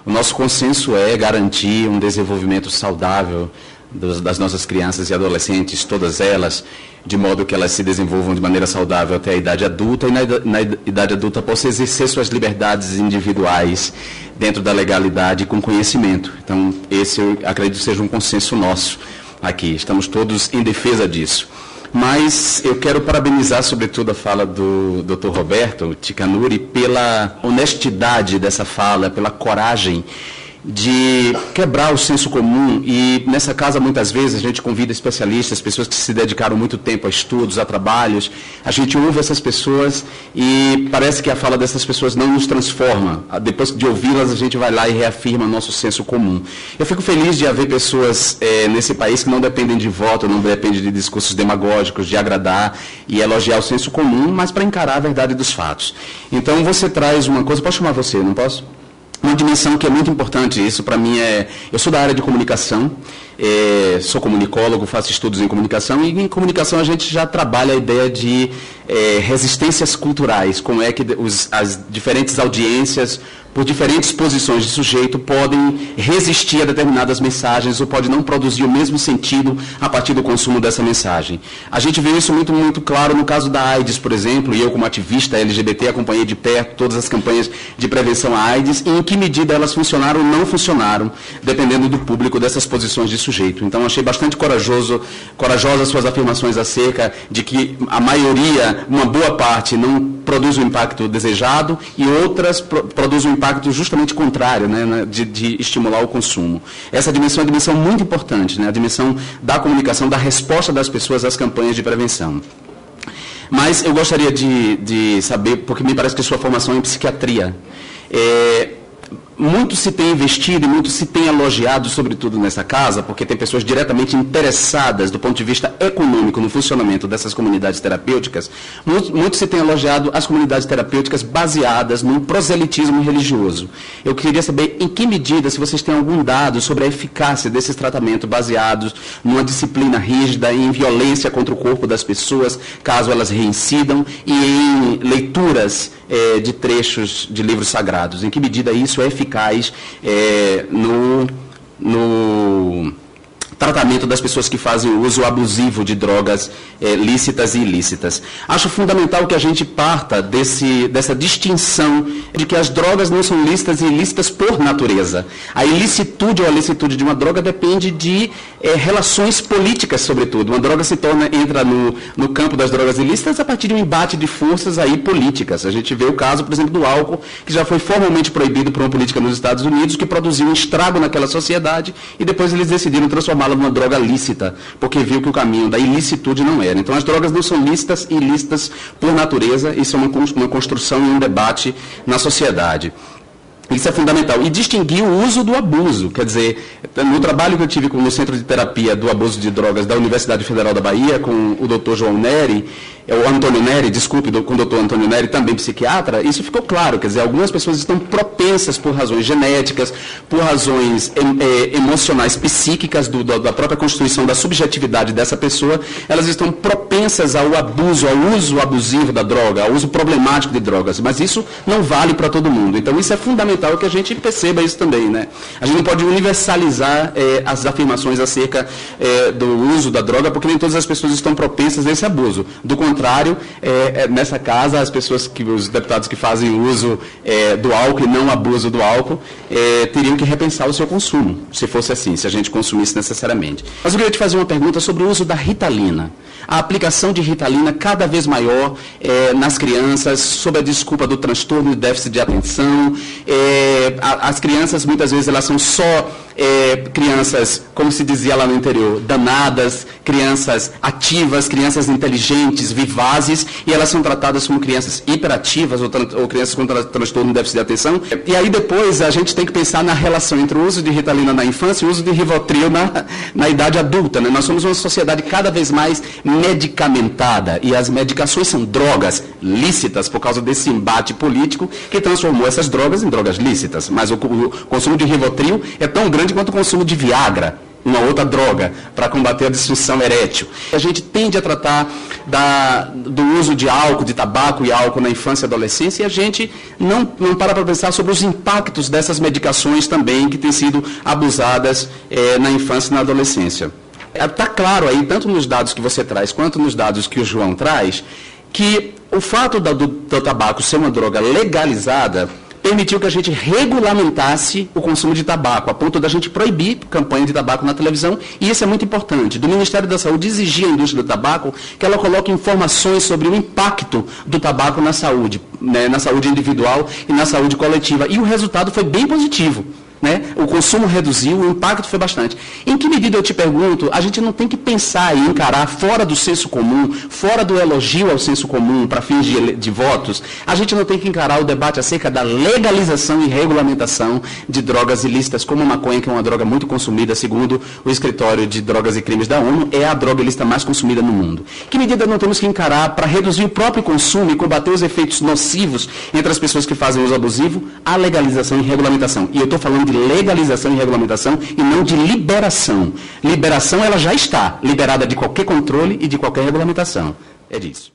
O nosso consenso é garantir um desenvolvimento saudável das nossas crianças e adolescentes, todas elas, de modo que elas se desenvolvam de maneira saudável até a idade adulta e na idade adulta possam exercer suas liberdades individuais dentro da legalidade e com conhecimento. Então, esse eu acredito seja um consenso nosso aqui. Estamos todos em defesa disso. Mas eu quero parabenizar, sobretudo, a fala do Dr. Roberto Ticanuri pela honestidade dessa fala, pela coragem de quebrar o senso comum. E nessa casa, muitas vezes, a gente convida especialistas, pessoas que se dedicaram muito tempo a estudos, a trabalhos. A gente ouve essas pessoas e parece que a fala dessas pessoas não nos transforma. Depois de ouvi-las, a gente vai lá e reafirma nosso senso comum. Eu fico feliz de haver pessoas nesse país que não dependem de voto, não dependem de discursos demagógicos, de agradar e elogiar o senso comum, mas para encarar a verdade dos fatos. Então, você traz uma coisa... Posso chamar você, não posso? Uma dimensão que é muito importante, isso para mim eu sou da área de comunicação, sou comunicólogo, faço estudos em comunicação, e em comunicação a gente já trabalha a ideia de resistências culturais, como é que as diferentes audiências, por diferentes posições de sujeito, podem resistir a determinadas mensagens ou pode não produzir o mesmo sentido a partir do consumo dessa mensagem. A gente vê isso muito, muito claro no caso da AIDS, por exemplo, e eu como ativista LGBT acompanhei de perto todas as campanhas de prevenção à AIDS e em que medida elas funcionaram ou não funcionaram, dependendo do público dessas posições de sujeito. Então, achei bastante corajosas suas afirmações acerca de que a maioria, uma boa parte, não produz o impacto desejado e outras produzem um impacto justamente contrário, né, de estimular o consumo. Essa dimensão é uma dimensão muito importante, né, a dimensão da comunicação, da resposta das pessoas às campanhas de prevenção. Mas eu gostaria de saber, porque me parece que sua formação é em psiquiatria. Muito se tem investido e muito se tem elogiado, sobretudo nessa casa, porque tem pessoas diretamente interessadas do ponto de vista econômico no funcionamento dessas comunidades terapêuticas, muito se tem elogiado as comunidades terapêuticas baseadas num proselitismo religioso. Eu queria saber em que medida, se vocês têm algum dado sobre a eficácia desses tratamentos baseados numa disciplina rígida, em violência contra o corpo das pessoas, caso elas reincidam, e em leituras de trechos de livros sagrados. Em que medida isso é eficaz no tratamento das pessoas que fazem uso abusivo de drogas lícitas e ilícitas. Acho fundamental que a gente parta dessa distinção de que as drogas não são lícitas e ilícitas por natureza. A ilicitude ou a licitude de uma droga depende de relações políticas, sobretudo. Uma droga entra no campo das drogas ilícitas a partir de um embate de forças aí políticas. A gente vê o caso, por exemplo, do álcool, que já foi formalmente proibido por uma política nos Estados Unidos, que produziu um estrago naquela sociedade e depois eles decidiram transformá-la numa droga lícita, porque viu que o caminho da ilicitude não era. Então, as drogas não são lícitas e ilícitas por natureza, isso é uma construção e um debate na sociedade. Isso é fundamental. E distinguir o uso do abuso. Quer dizer, no trabalho que eu tive no Centro de Terapia do Abuso de Drogas da Universidade Federal da Bahia, com o Dr. João Neri, o Antônio Neri, desculpe, com o Dr. Antônio Neri, também psiquiatra, isso ficou claro. Quer dizer, algumas pessoas estão propensas por razões genéticas, por razões emocionais, psíquicas, da própria constituição da subjetividade dessa pessoa, elas estão propensas ao abuso, ao uso abusivo da droga, ao uso problemático de drogas. Mas isso não vale para todo mundo. Então, isso é fundamental que a gente perceba isso também, né? A gente não pode universalizar as afirmações acerca do uso da droga, porque nem todas as pessoas estão propensas a esse abuso. Do contrário, nessa casa, os deputados que fazem uso do álcool e não abuso do álcool, teriam que repensar o seu consumo, se fosse assim, se a gente consumisse necessariamente. Mas eu queria te fazer uma pergunta sobre o uso da Ritalina. A aplicação de Ritalina cada vez maior nas crianças, sob a desculpa do transtorno de déficit de atenção. As crianças, muitas vezes, elas são só crianças, como se dizia lá no interior, danadas, crianças ativas, crianças inteligentes, vivazes, e elas são tratadas como crianças hiperativas ou crianças com transtorno de déficit de atenção. E aí depois a gente tem que pensar na relação entre o uso de Ritalina na infância e o uso de Rivotril na idade adulta, né? Nós somos uma sociedade cada vez mais medicamentada, e as medicações são drogas lícitas por causa desse embate político que transformou essas drogas em drogas lícitas. Mas o consumo de Rivotril é tão grande quanto o consumo de Viagra. uma outra droga para combater a disfunção erétil. A gente tende a tratar do uso de álcool, de tabaco e álcool na infância e adolescência, e a gente não para pensar sobre os impactos dessas medicações também que têm sido abusadas na infância e na adolescência. Está claro aí, tanto nos dados que você traz, quanto nos dados que o João traz, que o fato do tabaco ser uma droga legalizada permitiu que a gente regulamentasse o consumo de tabaco, a ponto da gente proibir campanha de tabaco na televisão, e isso é muito importante. Do Ministério da Saúde exigir à indústria do tabaco que ela coloque informações sobre o impacto do tabaco na saúde, né, na saúde individual e na saúde coletiva, e o resultado foi bem positivo. Né? O consumo reduziu, o impacto foi bastante. Em que medida, eu te pergunto, a gente não tem que pensar e encarar fora do senso comum, fora do elogio ao senso comum para fins de votos, a gente não tem que encarar o debate acerca da legalização e regulamentação de drogas ilícitas, como a maconha, que é uma droga muito consumida, segundo o Escritório de Drogas e Crimes da ONU, é a droga ilícita mais consumida no mundo. Que medida não temos que encarar para reduzir o próprio consumo e combater os efeitos nocivos entre as pessoas que fazem uso abusivo? A legalização e regulamentação. E eu estou falando de legalização e regulamentação e não de liberação. Liberação, ela já está liberada de qualquer controle e de qualquer regulamentação. É disso.